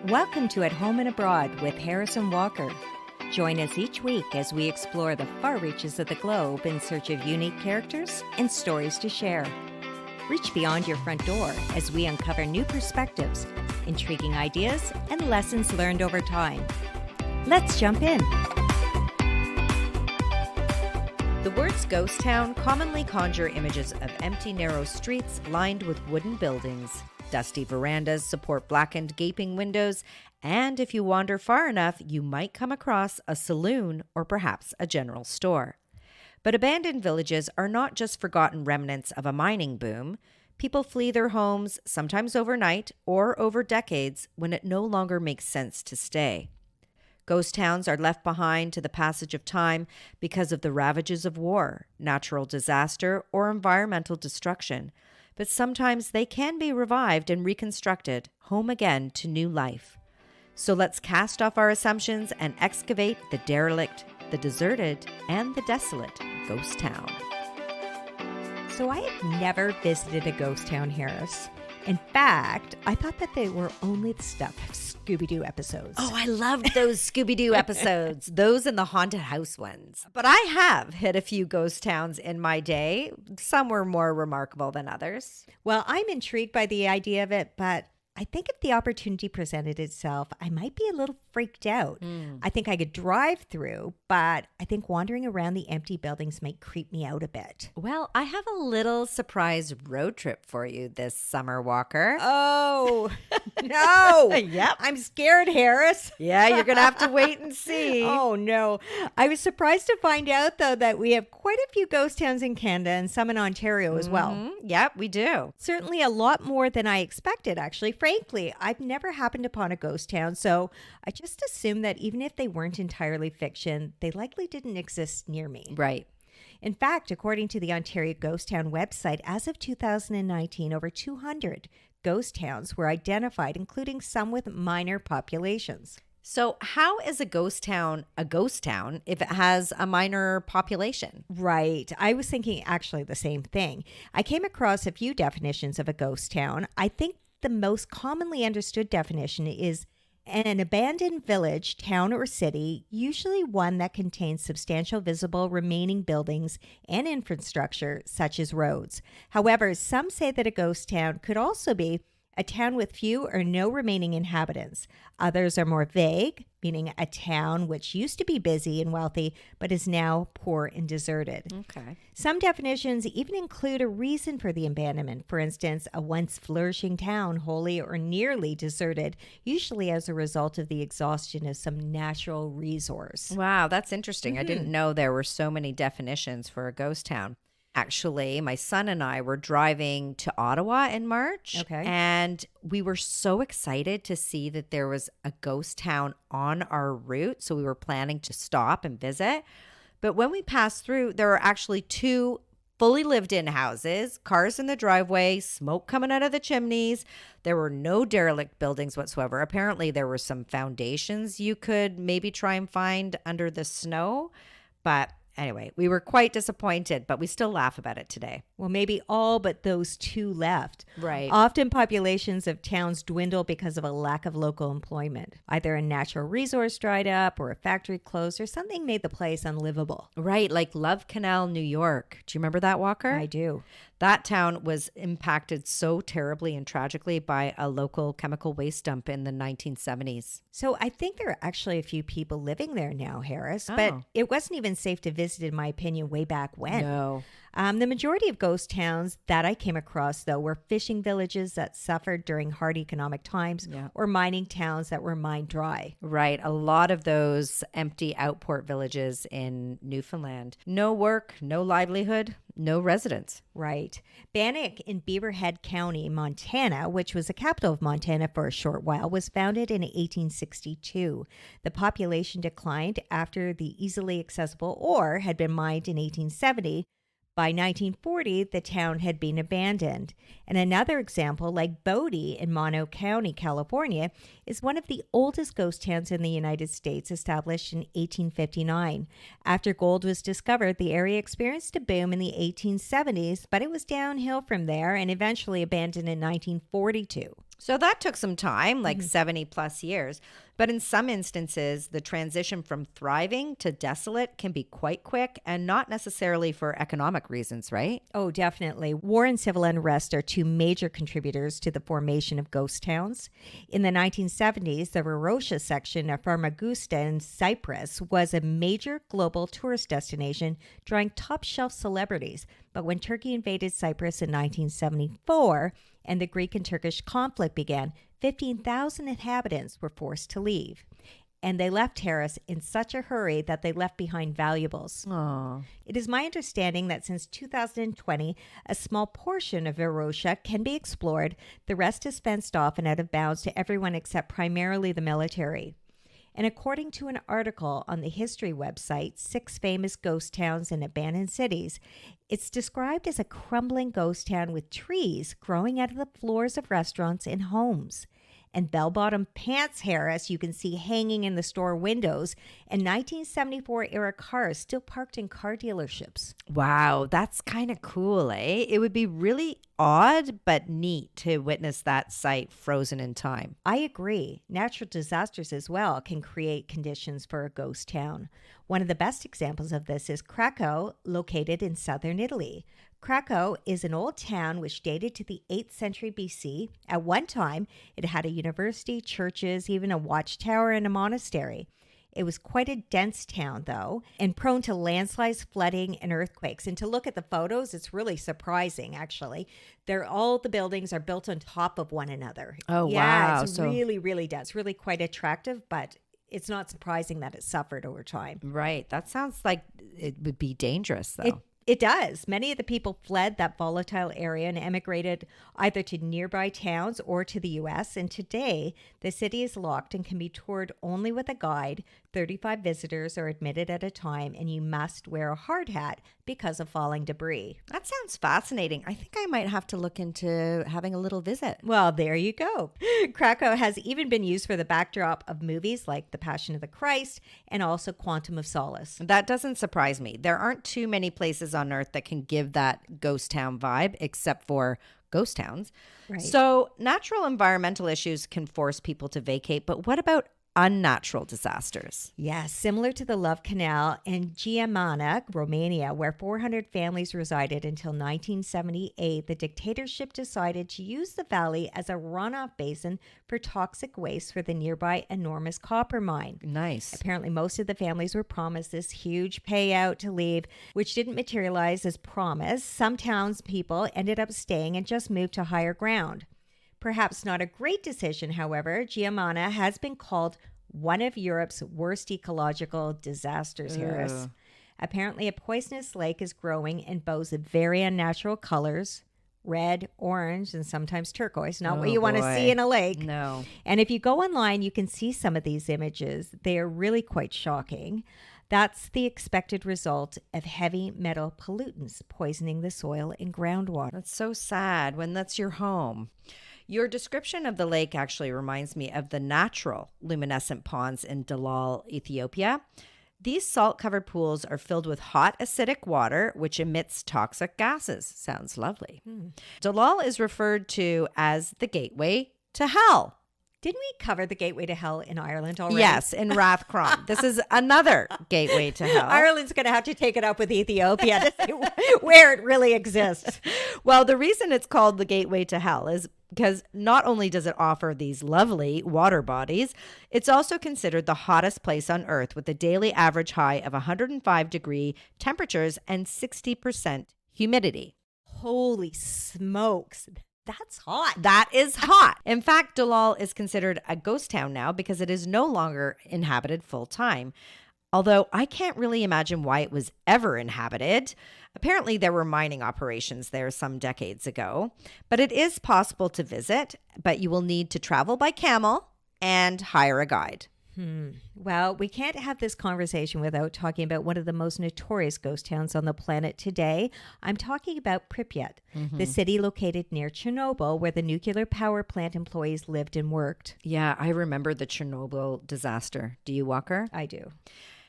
Welcome to At Home and Abroad with Harrison Walker. Join us each week as we explore the far reaches of the globe in search of unique characters and stories to share. Reach beyond your front door as we uncover new perspectives, intriguing ideas, and lessons learned over time. Let's jump in. The words ghost town commonly conjure images of empty, narrow streets lined with wooden buildings. Dusty verandas support blackened, gaping windows, and if you wander far enough, you might come across a saloon or perhaps a general store. But abandoned villages are not just forgotten remnants of a mining boom. People flee their homes, sometimes overnight or over decades, when it no longer makes sense to stay. Ghost towns are left behind to the passage of time because of the ravages of war, natural disaster, or environmental destruction. But sometimes they can be revived and reconstructed, home again to new life. So let's cast off our assumptions and excavate the derelict, the deserted, and the desolate ghost town. So I have never visited a ghost town, Harris. In fact, I thought that they were only the stuff of Scooby-Doo episodes. Oh, I loved those Scooby-Doo episodes, those and the haunted house ones. But I have hit a few ghost towns in my day. Some were more remarkable than others. Well, I'm intrigued by the idea of it, but I think if the opportunity presented itself, I might be a little freaked out. I think I could drive through, but I think wandering around the empty buildings might creep me out a bit. Well, I have a little surprise road trip for you this summer, Walker. Oh, no. Yep. I'm scared, Harris. Yeah, you're going to have to wait and see. Oh, no. I was surprised to find out, though, that we have quite a few ghost towns in Canada and some in Ontario as well. Yep, we do. Certainly a lot more than I expected, actually. Frankly, I've never happened upon a ghost town, so I just assumed that even if they weren't entirely fiction, they likely didn't exist near me. Right. In fact, according to the Ontario Ghost Town website, as of 2019, over 200 ghost towns were identified, including some with minor populations. So how is a ghost town if it has a minor population? Right. I was thinking actually the same thing. I came across a few definitions of a ghost town. I think the most commonly understood definition is an abandoned village, town, or city, usually one that contains substantial visible remaining buildings and infrastructure, such as roads. However, some say that a ghost town could also be a town with few or no remaining inhabitants. Others are more vague, meaning a town which used to be busy and wealthy, but is now poor and deserted. Okay. Some definitions even include a reason for the abandonment. For instance, a once flourishing town wholly or nearly deserted, usually as a result of the exhaustion of some natural resource. Wow, that's interesting. I didn't know there were so many definitions for a ghost town. Actually, my son and I were driving to Ottawa in March. Okay. And we were so excited to see that there was a ghost town on our route. So we were planning to stop and visit. But when we passed through, there were actually two fully lived in houses, cars in the driveway, smoke coming out of the chimneys. There were no derelict buildings whatsoever. Apparently, there were some foundations you could maybe try and find under the snow. But anyway, we were quite disappointed, but we still laugh about it today. Well, maybe all but those two left. Right. Often populations of towns dwindle because of a lack of local employment. Either a natural resource dried up or a factory closed or something made the place unlivable. Right, like Love Canal, New York. Do you remember that, Walker? I do. That town was impacted so terribly and tragically by a local chemical waste dump in the 1970s. So I think there are actually a few people living there now, Harris, but it wasn't even safe to visit, in my opinion, way back when. No. The majority of ghost towns that I came across, though, were fishing villages that suffered during hard economic times or mining towns that were mined dry. Right. A lot of those empty outport villages in Newfoundland. No work, no livelihood, no residents. Right. Bannock in Beaverhead County, Montana, which was the capital of Montana for a short while, was founded in 1862. The population declined after the easily accessible ore had been mined in 1870. By 1940, the town had been abandoned. And another example, like Bodie in Mono County, California, is one of the oldest ghost towns in the United States, established in 1859. After gold was discovered, the area experienced a boom in the 1870s, but it was downhill from there and eventually abandoned in 1942. So that took some time, like 70 plus years. But in some instances, the transition from thriving to desolate can be quite quick and not necessarily for economic reasons, right? Oh, definitely. War and civil unrest are two major contributors to the formation of ghost towns. In the 1970s, the Varosha section of Famagusta in Cyprus was a major global tourist destination, drawing top shelf celebrities. But when Turkey invaded Cyprus in 1974 and the Greek and Turkish conflict began, 15,000 inhabitants were forced to leave. And they left Harris in such a hurry that they left behind valuables. Oh, It is my understanding that since 2020, a small portion of Varosha can be explored. The rest is fenced off and out of bounds to everyone except primarily the military. And according to an article on the history website, 6 Famous Ghost Towns and Abandoned Cities, it's described as a crumbling ghost town with trees growing out of the floors of restaurants and homes. And bell-bottom pants Harris you can see hanging in the store windows, and 1974-era cars still parked in car dealerships. wow. That's kind of cool, eh? It would be really odd but neat to witness that site frozen in time. I agree. Natural disasters as well can create conditions for a ghost town. One of the best examples of this is Krakow, located in southern Italy. Krakow is an old town which dated to the 8th century BC. At one time, it had a university, churches, even a watchtower and a monastery. It was quite a dense town, though, and prone to landslides, flooding, and earthquakes. And to look at the photos, it's really surprising, actually. All the buildings are built on top of one another. Oh, Yeah, wow. it's really, really dense. Really quite attractive, but it's not surprising that it suffered over time. Right. That sounds like it would be dangerous, though. It does. Many of the people fled that volatile area and emigrated either to nearby towns or to the U.S. And today, the city is locked and can be toured only with a guide. 35 visitors are admitted at a time, and you must wear a hard hat because of falling debris. That sounds fascinating. I think I might have to look into having a little visit. Well, there you go. Krakow has even been used for the backdrop of movies like The Passion of the Christ and also Quantum of Solace. That doesn't surprise me. There aren't too many places on earth that can give that ghost town vibe, except for ghost towns. Right. So natural environmental issues can force people to vacate, but what about unnatural disasters? Yes, similar to the Love Canal in Giamana, Romania, where 400 families resided until 1978, the dictatorship decided to use the valley as a runoff basin for toxic waste for the nearby enormous copper mine. Nice. Apparently, most of the families were promised this huge payout to leave, which didn't materialize as promised. Some townspeople ended up staying and just moved to higher ground. Perhaps not a great decision, however. Giamana has been called one of Europe's worst ecological disasters, Harris. Ugh. Apparently, a poisonous lake is growing in bows of very unnatural colors, red, orange, and sometimes turquoise. Not what Oh, you want to boy. see in a lake. No. And if you go online, you can see some of these images. They are really quite shocking. That's the expected result of heavy metal pollutants poisoning the soil and groundwater. That's so sad when that's your home. Your description of the lake actually reminds me of the natural luminescent ponds in Dalal, Ethiopia. These salt-covered pools are filled with hot acidic water, which emits toxic gases. Sounds lovely. Dalal is referred to as the gateway to hell. Didn't we cover the gateway to hell in Ireland already? Yes, in Rathcron. This is another gateway to hell. Ireland's going to have to take it up with Ethiopia to see where it really exists. Well, the reason it's called the gateway to hell is because not only does it offer these lovely water bodies, it's also considered the hottest place on earth with a daily average high of 105-degree temperatures and 60% humidity. Holy smokes. That's hot. That is hot. In fact, Dalal is considered a ghost town now because it is no longer inhabited full time. Although I can't really imagine why it was ever inhabited. Apparently, there were mining operations there some decades ago. But it is possible to visit, but you will need to travel by camel and hire a guide. Well, we can't have this conversation without talking about one of the most notorious ghost towns on the planet today. I'm talking about Pripyat, the city located near Chernobyl, where the nuclear power plant employees lived and worked. Yeah, I remember the Chernobyl disaster. Do you, Walker? I do.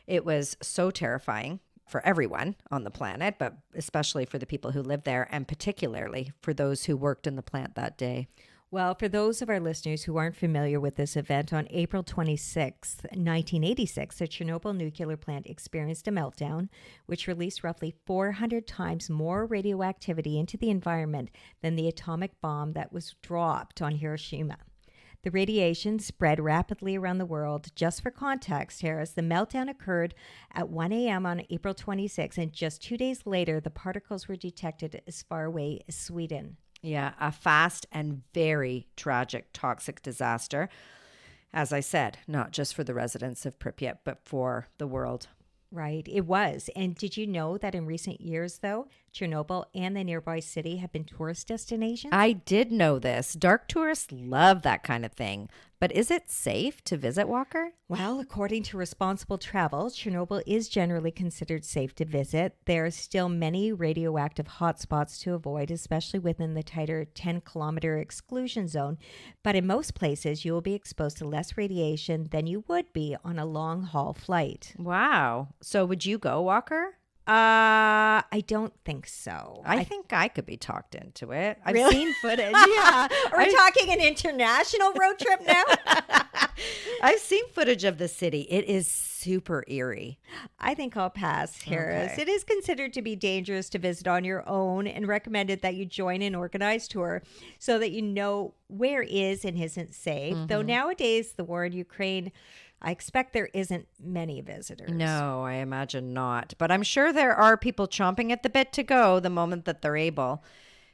It was so terrifying for everyone on the planet, but especially for the people who lived there, and particularly for those who worked in the plant that day. Well, for those of our listeners who aren't familiar with this event, on April 26th, 1986, the Chernobyl nuclear plant experienced a meltdown, which released roughly 400 times more radioactivity into the environment than the atomic bomb that was dropped on Hiroshima. The radiation spread rapidly around the world. Just for context, Harris, the meltdown occurred at 1 a.m. on April 26, and just 2 days later, the particles were detected as far away as Sweden. Yeah, a fast and very tragic toxic disaster. As I said, not just for the residents of Pripyat, but for the world. Right, it was. And did you know that in recent years, though, Chernobyl and the nearby city have been tourist destinations? I did know this. Dark tourists love that kind of thing. But is it safe to visit, Walker? Well, according to Responsible Travel, Chernobyl is generally considered safe to visit. There are still many radioactive hotspots to avoid, especially within the tighter 10-kilometer exclusion zone. But in most places, you will be exposed to less radiation than you would be on a long haul flight. Wow. So would you go, Walker? I don't think so. I think I could be talked into it. I've Really? seen footage. Yeah. Are we talking an international road trip now? I've seen footage of the city. It is super eerie. I think I'll pass, Harris. Okay. It is considered to be dangerous to visit on your own and recommended that you join an organized tour so that you know where is and isn't safe. Though nowadays, the war in Ukraine, I expect there isn't many visitors. No, I imagine not. But I'm sure there are people chomping at the bit to go the moment that they're able.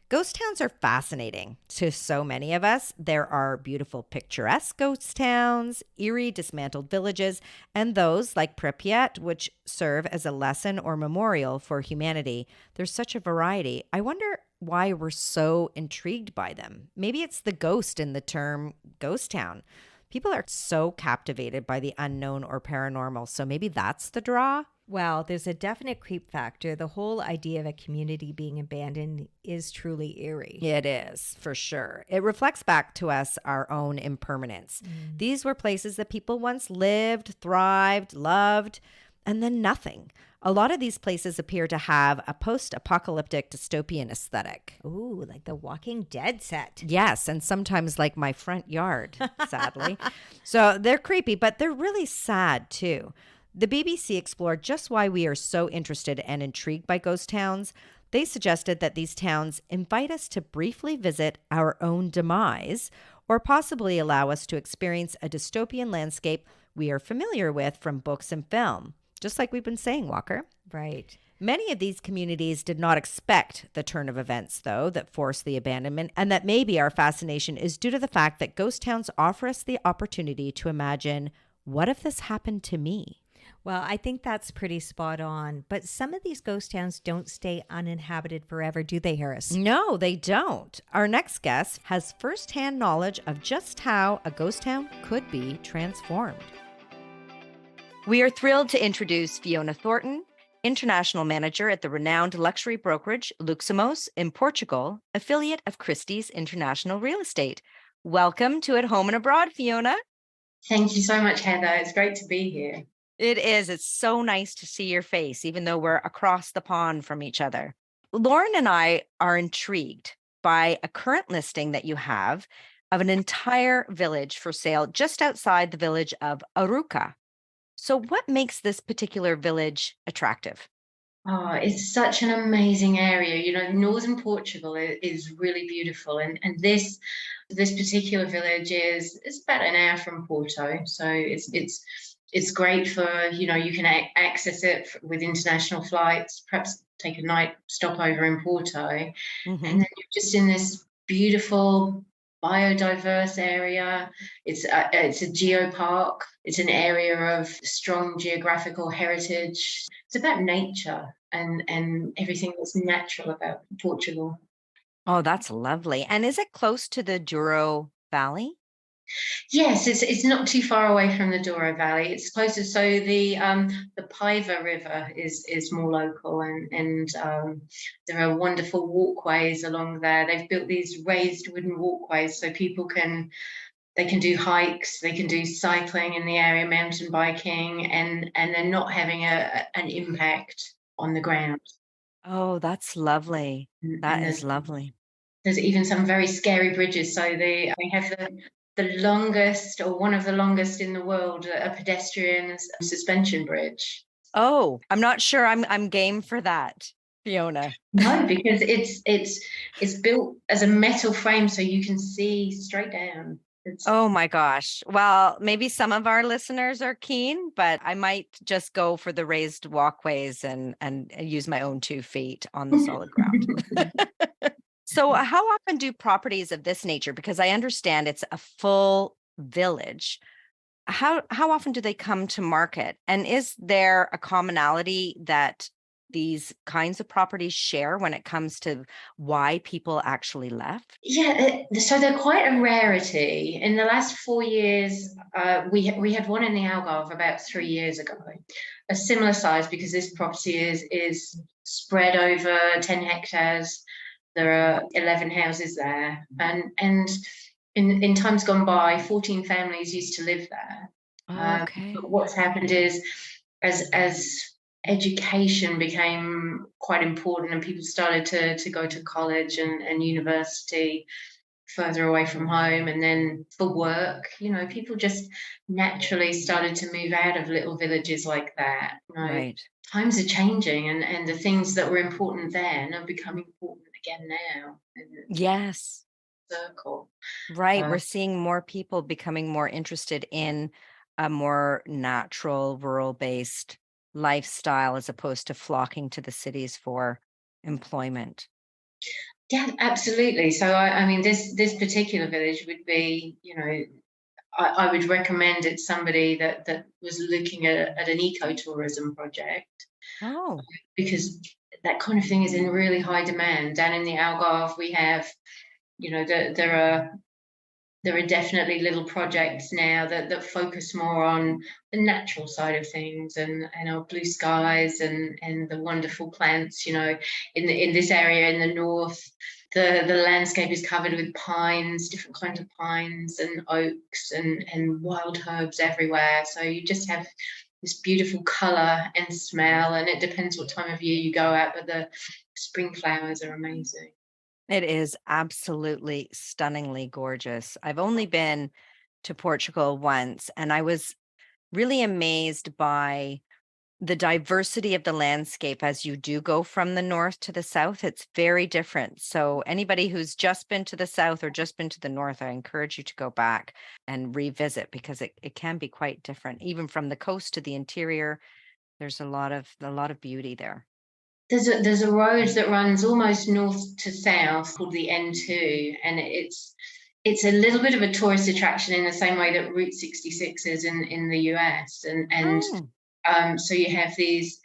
Ghost towns are fascinating to so many of us. There are beautiful, picturesque ghost towns, eerie, dismantled villages, and those like Pripyat, which serve as a lesson or memorial for humanity. There's such a variety. I wonder why we're so intrigued by them. Maybe it's the ghost in the term ghost town. People are so captivated by the unknown or paranormal, so maybe that's the draw. Well, there's a definite creep factor. The whole idea of a community being abandoned is truly eerie. It is, for sure. It reflects back to us our own impermanence. These were places that people once lived, thrived, loved, and then nothing. A lot of these places appear to have a post-apocalyptic dystopian aesthetic. Ooh, like the Walking Dead set. Yes, and sometimes like my front yard, sadly. So they're creepy, but they're really sad too. The BBC explored just why we are so interested and intrigued by ghost towns. They suggested that these towns invite us to briefly visit our own demise or possibly allow us to experience a dystopian landscape we are familiar with from books and film. Just like we've been saying, Walker. Right. Many of these communities did not expect the turn of events, though, that forced the abandonment, and that maybe our fascination is due to the fact that ghost towns offer us the opportunity to imagine, what if this happened to me? Well, I think that's pretty spot on. But some of these ghost towns don't stay uninhabited forever, do they, Harris? No, they don't. Our next guest has firsthand knowledge of just how a ghost town could be transformed. We are thrilled to introduce Fiona Thornton, International Manager at the renowned luxury brokerage Luximos in Portugal, affiliate of Christie's International Real Estate. Welcome to At Home and Abroad, Fiona. Thank you so much, Heather. It's great to be here. It is. It's so nice to see your face, even though we're across the pond from each other. Lauren and I are intrigued by a current listing that you have of an entire village for sale just outside the village of Aruca. So what makes this particular village attractive? Oh, it's such an amazing area. You know, northern Portugal is really beautiful. And this particular village it's about an hour from Porto. So it's great for, you know, you can access it with international flights, perhaps take a night stopover in Porto. And then you're just in this beautiful biodiverse area. It's a geopark. It's an area of strong geographical heritage. It's about nature and everything that's natural about Portugal. Oh, that's lovely. And is it close to the Douro Valley? Yes, it's not too far away from the Douro Valley. It's closer. So the Paiva River is more local, and there are wonderful walkways along there. They've built these raised wooden walkways so people can do hikes, they can do cycling in the area, mountain biking, and they're not having an impact on the ground. Oh, that's lovely. That is lovely. There's even some very scary bridges. So they have the longest, or one of the longest in the world, a pedestrian suspension bridge. Oh, I'm not sure I'm game for that, Fiona. No, because it's built as a metal frame, so you can see straight down. It's Oh my gosh. Well, maybe some of our listeners are keen, but I might just go for the raised walkways and use my own 2 feet on the solid ground. So, how often do properties of this nature, because I understand it's a full village, how often do they come to market? And is there a commonality that these kinds of properties share when it comes to why people actually left? Yeah, so they're quite a rarity. In the last 4 years, we had one in the Algarve about 3 years ago, a similar size, because this property is spread over 10 hectares. There are 11 houses there, and in times gone by, 14 families used to live there. Okay. But what's happened is, as education became quite important and people started to go to college and university further away from home, and then for work, people just naturally started to move out of little villages like that. Right. Times are changing, and the things that were important then are becoming important again now in Yes. the circle. Right. uh, We're seeing more people becoming more interested in a more natural, rural based lifestyle as opposed to flocking to the cities for employment. yeah, absolutely. So I mean, this particular village would be, I would recommend it somebody that was looking at an ecotourism project, Oh, because that kind of thing is in really high demand. Down in the Algarve, we have, there are definitely little projects now that focus more on the natural side of things, and our blue skies and the wonderful plants. In this area in the north, the landscape is covered with pines, different kinds of pines and oaks and wild herbs everywhere. So you just have this beautiful color and smell, and it depends what time of year you go out, but the spring flowers are amazing. it is absolutely stunningly gorgeous. I've only been to Portugal once, and I was really amazed by the diversity of the landscape as you do go from the north to the south. It's very different. So, anybody who's just been to the south or just been to the north, I encourage you to go back and revisit because it can be quite different. Even from the coast to the interior, there's a lot of beauty there. There's a road that runs almost north to south called the N2, and it's a little bit of a tourist attraction in the same way that Route 66 is in the US, and Oh, so you have these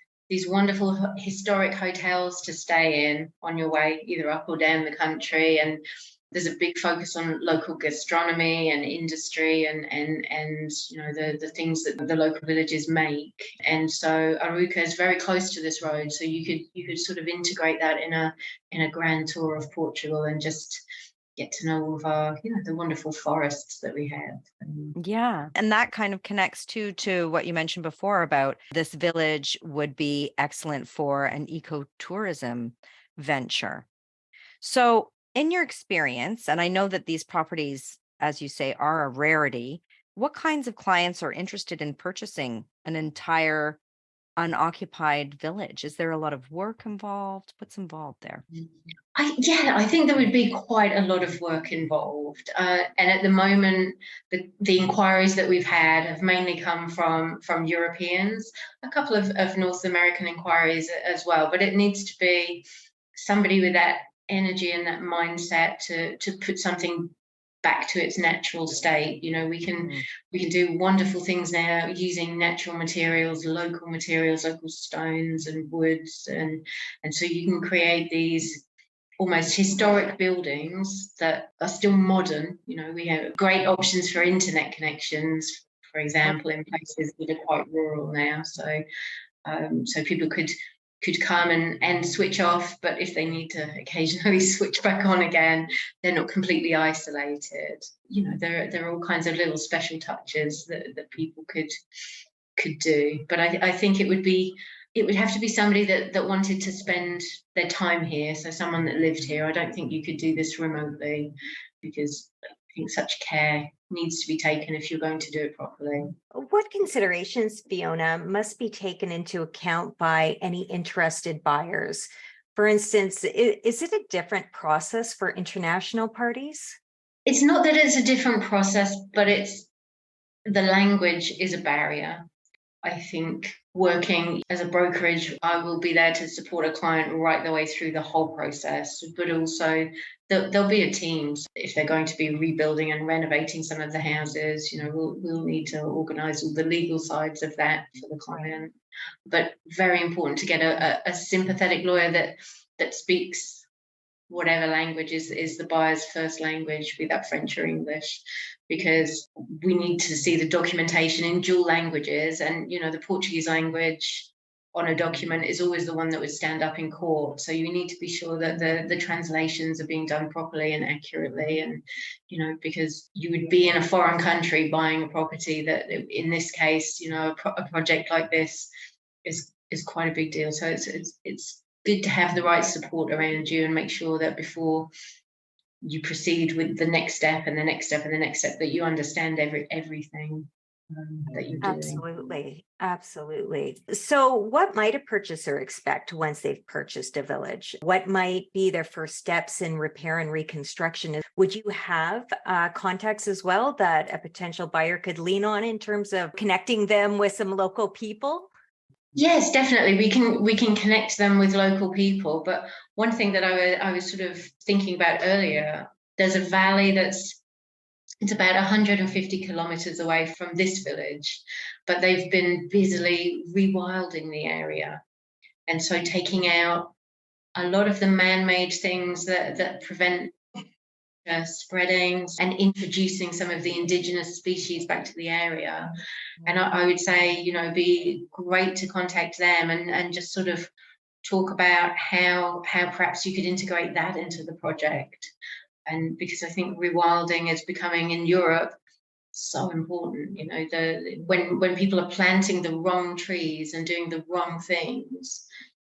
wonderful historic hotels to stay in on your way either up or down the country, and there's a big focus on local gastronomy and industry, and the things that the local villages make. And so Aruca is very close to this road, so you could sort of integrate that in a grand tour of Portugal and just get to know all of our, the wonderful forests that we have. yeah. And that kind of connects too to what you mentioned before about this village would be excellent for an ecotourism venture. So, in your experience, and I know that these properties, as you say, are a rarity, what kinds of clients are interested in purchasing an entire unoccupied village? Is there a lot of work involved? What's involved there? I think there would be quite a lot of work involved, and at the moment, the inquiries that we've had have mainly come from Europeans, a couple of North American inquiries as well. But it needs to be somebody with that energy and that mindset to put something back to its natural state. Mm. We can do wonderful things now using natural materials, local stones and woods, and so you can create these almost historic buildings that are still modern. We have great options for internet connections, for example, in places that are quite rural now. So people could come and switch off, but if they need to occasionally switch back on again, they're not completely isolated. There are all kinds of little special touches that people could do. But I think it would have to be somebody that wanted to spend their time here. So someone that lived here. I don't think you could do this remotely, because I think such care needs to be taken if you're going to do it properly. What considerations, Fiona, must be taken into account by any interested buyers? For instance, is it a different process for international parties? It's not that it's a different process, but it's the language is a barrier. I think working as a brokerage, I will be there to support a client right the way through the whole process, but also there'll be a team. If they're going to be rebuilding and renovating some of the houses, we'll need to organise all the legal sides of that for the client. But very important to get a sympathetic lawyer that speaks whatever language is the buyer's first language, be that French or English, because we need to see the documentation in dual languages. And, the Portuguese language on a document is always the one that would stand up in court. So you need to be sure that the translations are being done properly and accurately. And, because you would be in a foreign country buying a property that, in this case, a project like this is quite a big deal. So it's good to have the right support around you and make sure that before you proceed with the next step and the next step and the next step, that you understand everything that you're doing. Absolutely. So what might a purchaser expect once they've purchased a village? What might be their first steps in repair and reconstruction? Would you have contacts as well that a potential buyer could lean on in terms of connecting them with some local people? Yes, definitely. We can connect them with local people. But one thing that I was sort of thinking about earlier, there's a valley it's about 150 kilometers away from this village, but they've been busily rewilding the area. And so taking out a lot of the man-made things that prevent spreading and introducing some of the indigenous species back to the area. And I would say, be great to contact them and just sort of talk about how perhaps you could integrate that into the project. And because I think rewilding is becoming in Europe so important, when people are planting the wrong trees and doing the wrong things,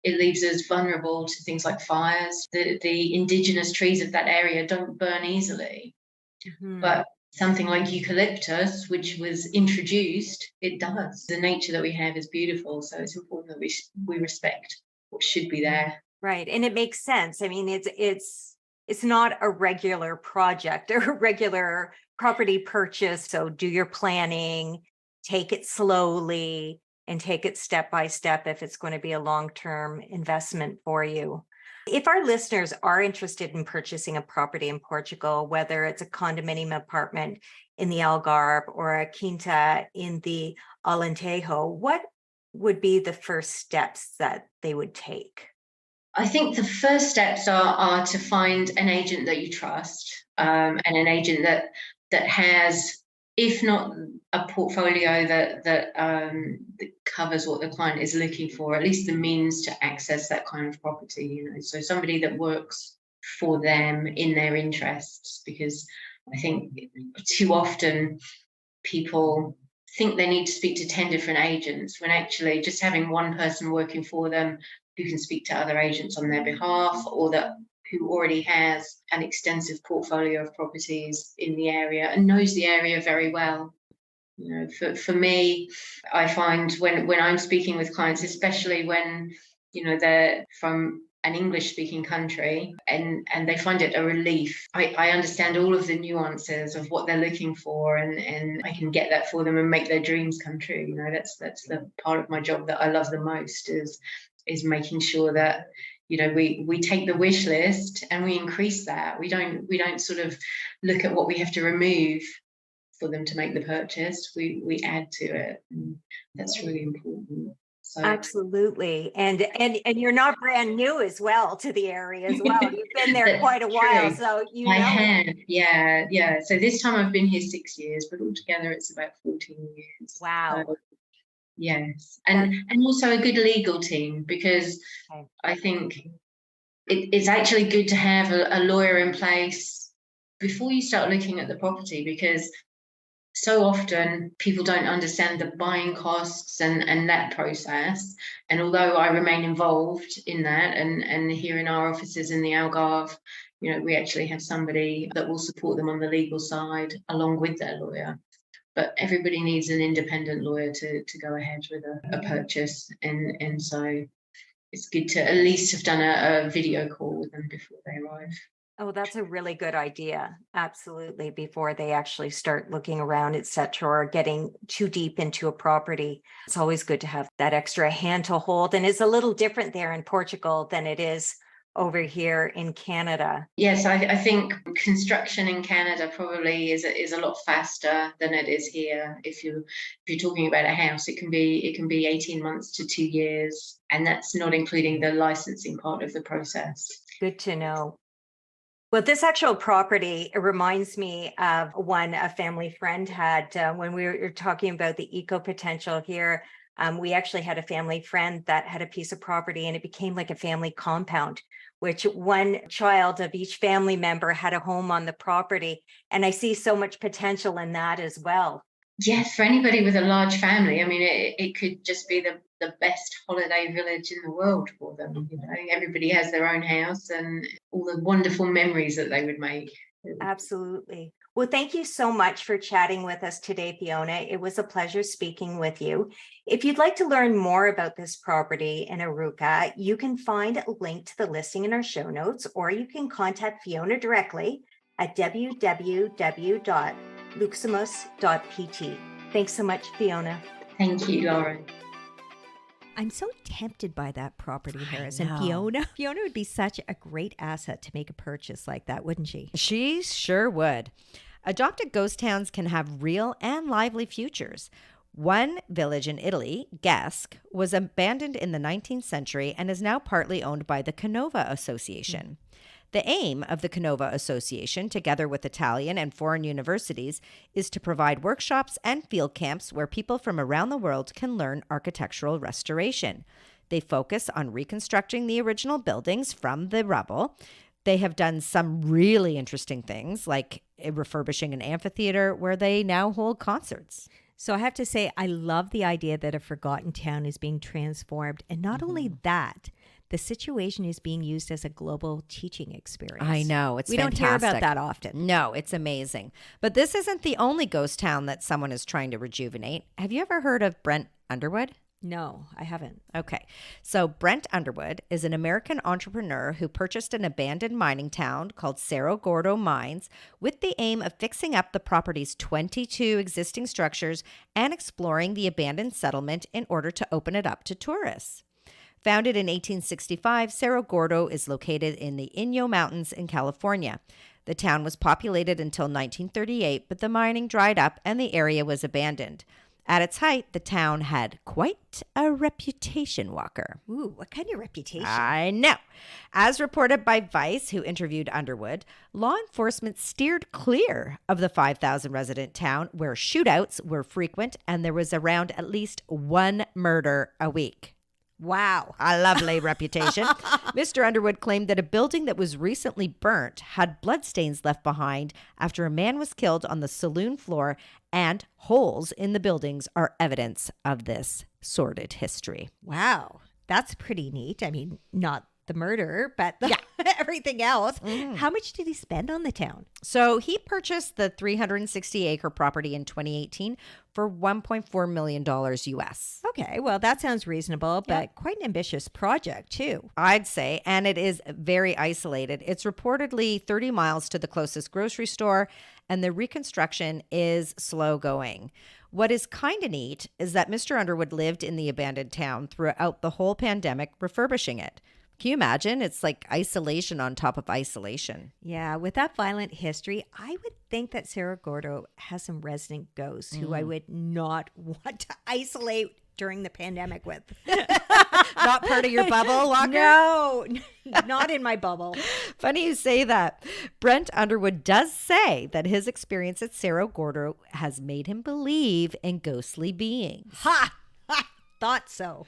it leaves us vulnerable to things like fires. The indigenous trees of that area don't burn easily. Mm-hmm. But something like eucalyptus, which was introduced, it does. The nature that we have is beautiful. So it's important that we respect what should be there. Right. And it makes sense. I mean, it's not a regular project or a regular property purchase. So do your planning, take it slowly, and take it step by step if it's going to be a long-term investment for you. If our listeners are interested in purchasing a property in Portugal, whether it's a condominium apartment in the Algarve or a quinta in the Alentejo, what would be the first steps that they would take? I think the first steps are to find an agent that you trust, and an agent that has, if not a portfolio that covers what the client is looking for, at least the means to access that kind of property. So somebody that works for them in their interests, because I think too often people think they need to speak to 10 different agents, when actually just having one person working for them who can speak to other agents on their behalf, or who already has an extensive portfolio of properties in the area and knows the area very well. For me, I find when I'm speaking with clients, especially when they're from an English-speaking country and they find it a relief. I understand all of the nuances of what they're looking for, and I can get that for them and make their dreams come true. That's the part of my job that I love the most, is making sure that we take the wish list and we increase that. We don't sort of look at what we have to remove for them to make the purchase. We add to it, and that's really important. So. Absolutely. And you're not brand new as well to the area as well. You've been there quite a while. So I have. Yeah. So this time I've been here 6 years, but altogether it's about 14 years. Wow. So, yes. And also a good legal team, because I think it's actually good to have a lawyer in place before you start looking at the property, because so often people don't understand the buying costs and that process. And although I remain involved in that, and here in our offices in the Algarve, we actually have somebody that will support them on the legal side along with their lawyer. But everybody needs an independent lawyer to go ahead with a purchase. And so it's good to at least have done a video call with them before they arrive. Oh, that's a really good idea. Absolutely. Before they actually start looking around, et cetera, or getting too deep into a property. It's always good to have that extra hand to hold. And it's a little different there in Portugal than it is over here in Canada. Yes, I think construction in Canada probably is a lot faster than it is here. If you're talking about a house, it can be 18 months to 2 years, and that's not including the licensing part of the process. Good to know. Well, this actual property, it reminds me of one a family friend had when we were talking about the eco potential here. We actually had a family friend that had a piece of property, and it became like a family compound, which one child of each family member had a home on the property. And I see so much potential in that as well. Yes, for anybody with a large family, I mean, it could just be the best holiday village in the world for them. Everybody has their own house and all the wonderful memories that they would make. Absolutely. Well, thank you so much for chatting with us today, Fiona. It was a pleasure speaking with you. If you'd like to learn more about this property in Arouca, you can find a link to the listing in our show notes, or you can contact Fiona directly at www.luximos.pt. Thanks so much, Fiona. Thank you, Lauren. I'm so tempted by that property, Harris. And Fiona would be such a great asset to make a purchase like that, wouldn't she? She sure would. Adopted ghost towns can have real and lively futures. One village in Italy, Guesc, was abandoned in the 19th century and is now partly owned by the Canova Association. The aim of the Canova Association, together with Italian and foreign universities, is to provide workshops and field camps where people from around the world can learn architectural restoration. They focus on reconstructing the original buildings from the rubble. They have done some really interesting things, like refurbishing an amphitheater where they now hold concerts. So I have to say, I love the idea that a forgotten town is being transformed. And not only that, the situation is being used as a global teaching experience. I know. It's fantastic. We don't hear about that often. No, it's amazing. But this isn't the only ghost town that someone is trying to rejuvenate. Have you ever heard of Brent Underwood? No, I haven't. Okay. So Brent Underwood is an American entrepreneur who purchased an abandoned mining town called Cerro Gordo Mines with the aim of fixing up the property's 22 existing structures and exploring the abandoned settlement in order to open it up to tourists. Founded in 1865, Cerro Gordo is located in the Inyo Mountains in California. The town was populated until 1938, but the mining dried up and the area was abandoned. At its height, the town had quite a reputation, Walker. Ooh, what kind of reputation? I know. As reported by Vice, who interviewed Underwood, law enforcement steered clear of the 5,000 resident town where shootouts were frequent and there was around at least one murder a week. Wow. A lovely reputation. Mr. Underwood claimed that a building that was recently burnt had bloodstains left behind after a man was killed on the saloon floor, and holes in the buildings are evidence of this sordid history. Wow. That's pretty neat. I mean, not the murder, but everything else. How much did he spend on the town? So he purchased the 360-acre property in 2018 for $1.4 million US. Okay, well, that sounds reasonable, but quite an ambitious project, too. I'd say, and it is very isolated. It's reportedly 30 miles to the closest grocery store, and the reconstruction is slow going. What is kind of neat is that Mr. Underwood lived in the abandoned town throughout the whole pandemic, refurbishing it. Can you imagine? It's like isolation on top of isolation. Yeah, with that violent history, I would think that Cerro Gordo has some resident ghosts who I would not want to isolate during the pandemic with. Not part of your bubble, Walker? No, not in my bubble. Funny you say that. Brent Underwood does say that his experience at Cerro Gordo has made him believe in ghostly beings. Ha! thought so.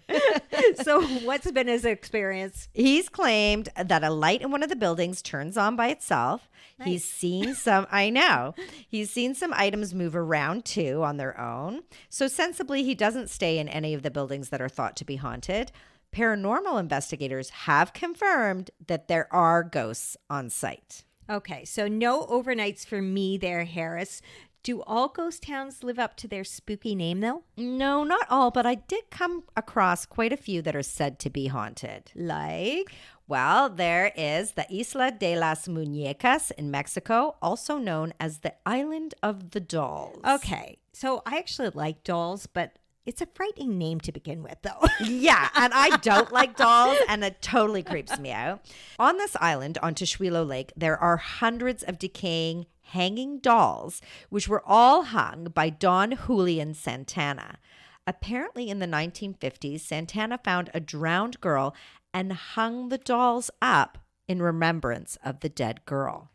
So what's been his experience? He's claimed that a light in one of the buildings turns on by itself. Nice. He's seen some, I know, he's seen some items move around too on their own. So sensibly, he doesn't stay in any of the buildings that are thought to be haunted. Paranormal investigators have confirmed that there are ghosts on site. Okay, so no overnights for me there, Harris. Do all ghost towns live up to their spooky name, though? No, not all, but I did come across quite a few that are said to be haunted. Like? Well, there is the Isla de las Muñecas in Mexico, also known as the Island of the Dolls. Okay, so I actually like dolls, but it's a frightening name to begin with, though. Yeah, and I don't like dolls, and it totally creeps me out. On this island, on Teshuilo Lake, there are hundreds of decaying hanging dolls, which were all hung by Don Julian Santana. Apparently, in the 1950s, Santana found a drowned girl and hung the dolls up in remembrance of the dead girl.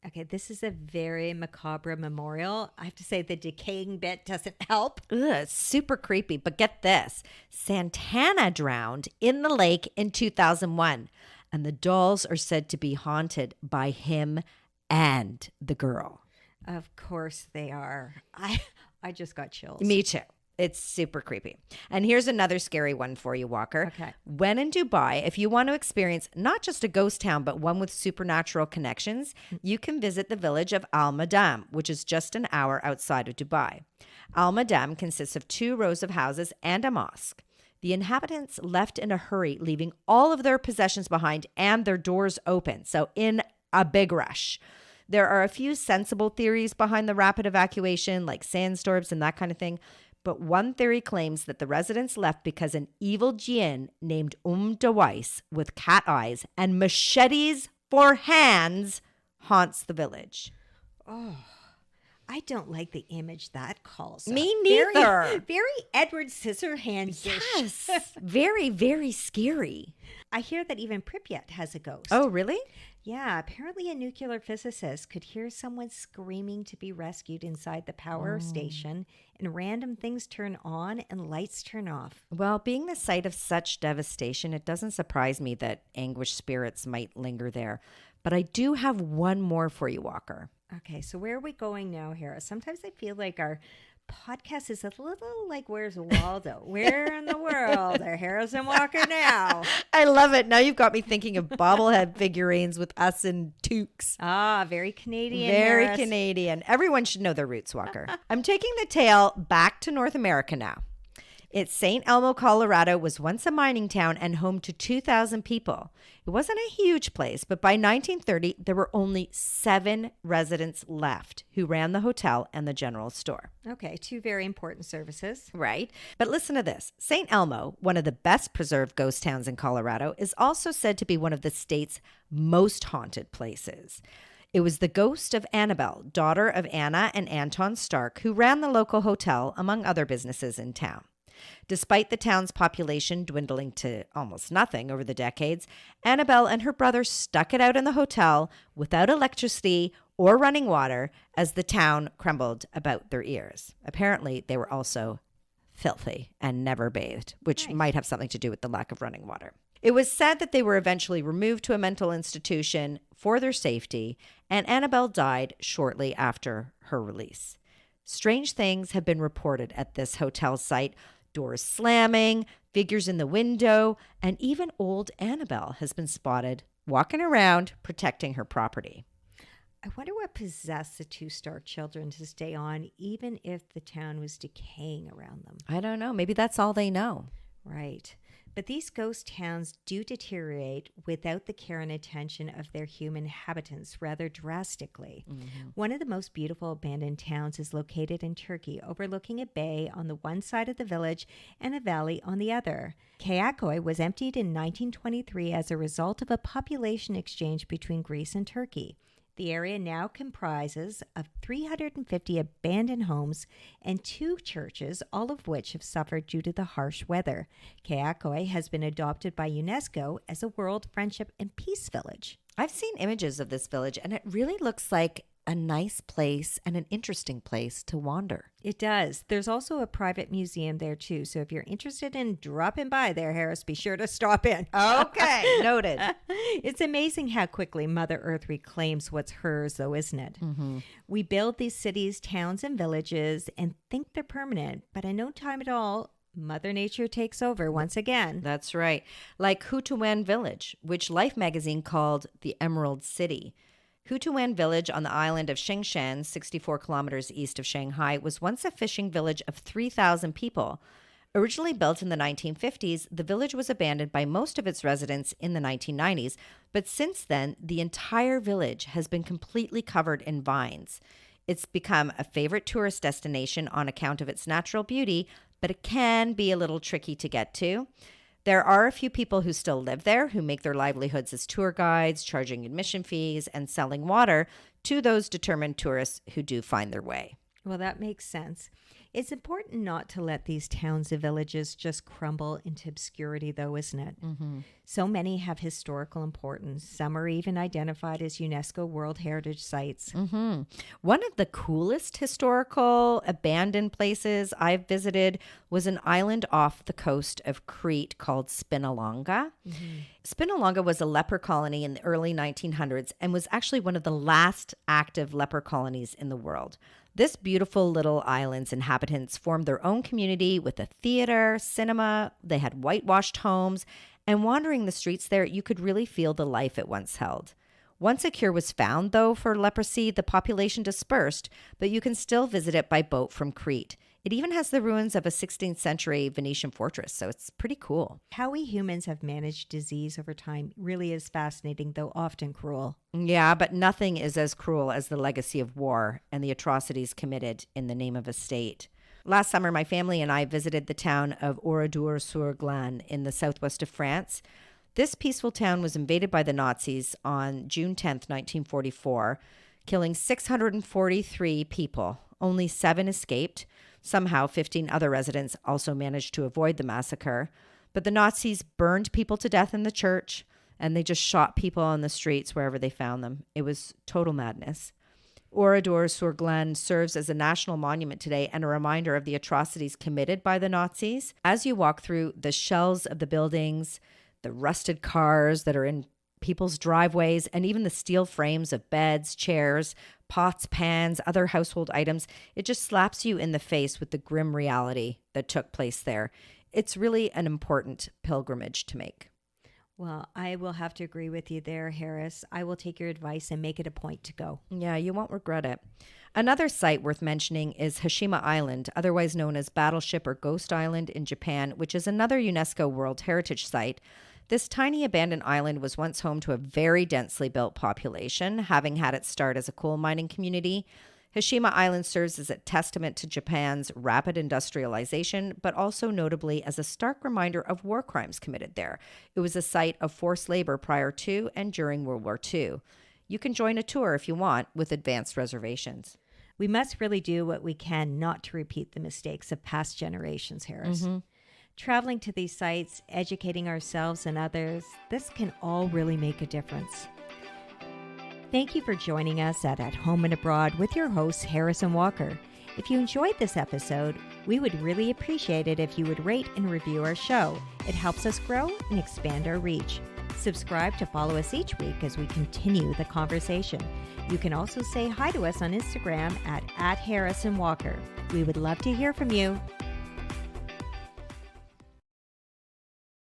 Okay, this is a very macabre memorial. I have to say the decaying bit doesn't help. Ugh, it's super creepy. But get this, Santana drowned in the lake in 2001, and the dolls are said to be haunted by him and the girl. Of course they are. I just got chills. Me too. It's super creepy. And here's another scary one for you, Walker. Okay. When in Dubai, if you want to experience not just a ghost town, but one with supernatural connections, you can visit the village of Al Madam, which is just an hour outside of Dubai. Al Madam consists of 2 rows of houses and a mosque. The inhabitants left in a hurry, leaving all of their possessions behind and their doors open. So in a big rush. There are a few sensible theories behind the rapid evacuation, like sandstorms and that kind of thing. But one theory claims that the residents left because an evil jinn named Dawais with cat eyes and machetes for hands haunts the village. Oh, I don't like the image that calls up. Me neither. Very Edward Scissorhands. Yes. Very, very scary. I hear that even Pripyat has a ghost. Oh, really? Yeah, apparently a nuclear physicist could hear someone screaming to be rescued inside the power station, and random things turn on and lights turn off. Well, being the site of such devastation, it doesn't surprise me that anguished spirits might linger there. But I do have one more for you, Walker. Okay, so where are we going now, Harris? Sometimes I feel like our podcast is a little like Where's Waldo? Where in the world are Harrison Walker now? I love it. Now you've got me thinking of bobblehead figurines with us in toques. Ah, very Canadian. Very Harris. Canadian. Everyone should know their roots, Walker. I'm taking the tale back to North America now. It's St. Elmo, Colorado was once a mining town and home to 2,000 people. It wasn't a huge place, but by 1930, there were only 7 residents left who ran the hotel and the general store. Okay, 2 very important services. Right. But listen to this. St. Elmo, one of the best preserved ghost towns in Colorado, is also said to be one of the state's most haunted places. It was the ghost of Annabelle, daughter of Anna and Anton Stark, who ran the local hotel, among other businesses in town. Despite the town's population dwindling to almost nothing over the decades, Annabelle and her brother stuck it out in the hotel without electricity or running water as the town crumbled about their ears. Apparently, they were also filthy and never bathed, which might have something to do with the lack of running water. It was said that they were eventually removed to a mental institution for their safety, and Annabelle died shortly after her release. Strange things have been reported at this hotel site. Doors slamming, figures in the window, and even old Annabelle has been spotted walking around protecting her property. I wonder what possessed the 2 Stark children to stay on, even if the town was decaying around them. I don't know. Maybe that's all they know. Right. But these ghost towns do deteriorate without the care and attention of their human inhabitants rather drastically. Mm-hmm. One of the most beautiful abandoned towns is located in Turkey, overlooking a bay on the one side of the village and a valley on the other. Kayakoy was emptied in 1923 as a result of a population exchange between Greece and Turkey. The area now comprises of 350 abandoned homes and 2 churches, all of which have suffered due to the harsh weather. Kayakoy has been adopted by UNESCO as a World Friendship and Peace Village. I've seen images of this village, and it really looks like a nice place and an interesting place to wander. It does. There's also a private museum there too. So if you're interested in dropping by there, Harris, be sure to stop in. Okay, noted. It's amazing how quickly Mother Earth reclaims what's hers, though, isn't it? Mm-hmm. We build these cities, towns, and villages and think they're permanent, but in no time at all, Mother Nature takes over once again. That's right. Like Hutuan Village, which Life magazine called the Emerald City. Hutuan Village on the island of Xingshan, 64 kilometers east of Shanghai, was once a fishing village of 3,000 people. Originally built in the 1950s, the village was abandoned by most of its residents in the 1990s, but since then, the entire village has been completely covered in vines. It's become a favorite tourist destination on account of its natural beauty, but it can be a little tricky to get to. There are a few people who still live there who make their livelihoods as tour guides, charging admission fees and selling water to those determined tourists who do find their way. Well, that makes sense. It's important not to let these towns and villages just crumble into obscurity, though, isn't it? Mm-hmm. So many have historical importance. Some are even identified as UNESCO World Heritage Sites. Mm-hmm. One of the coolest historical abandoned places I've visited was an island off the coast of Crete called Spinalonga. Mm-hmm. Spinalonga was a leper colony in the early 1900s and was actually one of the last active leper colonies in the world. This beautiful little island's inhabitants formed their own community with a theater, cinema, they had whitewashed homes, and wandering the streets there, you could really feel the life it once held. Once a cure was found, though, for leprosy, the population dispersed, but you can still visit it by boat from Crete. It even has the ruins of a 16th century Venetian fortress, so it's pretty cool. How we humans have managed disease over time really is fascinating, though often cruel. Yeah, but nothing is as cruel as the legacy of war and the atrocities committed in the name of a state. Last summer, my family and I visited the town of Oradour-sur-Glane in the southwest of France. This peaceful town was invaded by the Nazis on June 10th, 1944, killing 643 people. Only 7 escaped. Somehow, 15 other residents also managed to avoid the massacre. But the Nazis burned people to death in the church, and they just shot people on the streets wherever they found them. It was total madness. Oradour-sur-Glane serves as a national monument today and a reminder of the atrocities committed by the Nazis. As you walk through the shells of the buildings, the rusted cars that are in people's driveways, and even the steel frames of beds, chairs, pots, pans, other household items, it just slaps you in the face with the grim reality that took place there. It's really an important pilgrimage to make. Well, I will have to agree with you there, Harris. I will take your advice and make it a point to go. Yeah, you won't regret it. Another site worth mentioning is Hashima Island, otherwise known as Battleship or Ghost Island in Japan, which is another UNESCO World Heritage Site. This tiny abandoned island was once home to a very densely built population, having had its start as a coal mining community. Hashima Island serves as a testament to Japan's rapid industrialization, but also notably as a stark reminder of war crimes committed there. It was a site of forced labor prior to and during World War II. You can join a tour if you want with advanced reservations. We must really do what we can not to repeat the mistakes of past generations, Harris. Mm-hmm. Traveling to these sites, educating ourselves and others, this can all really make a difference. Thank you for joining us at Home and Abroad with your host, Harrison Walker. If you enjoyed this episode, we would really appreciate it if you would rate and review our show. It helps us grow and expand our reach. Subscribe to follow us each week as we continue the conversation. You can also say hi to us on Instagram at Harrison Walker. We would love to hear from you.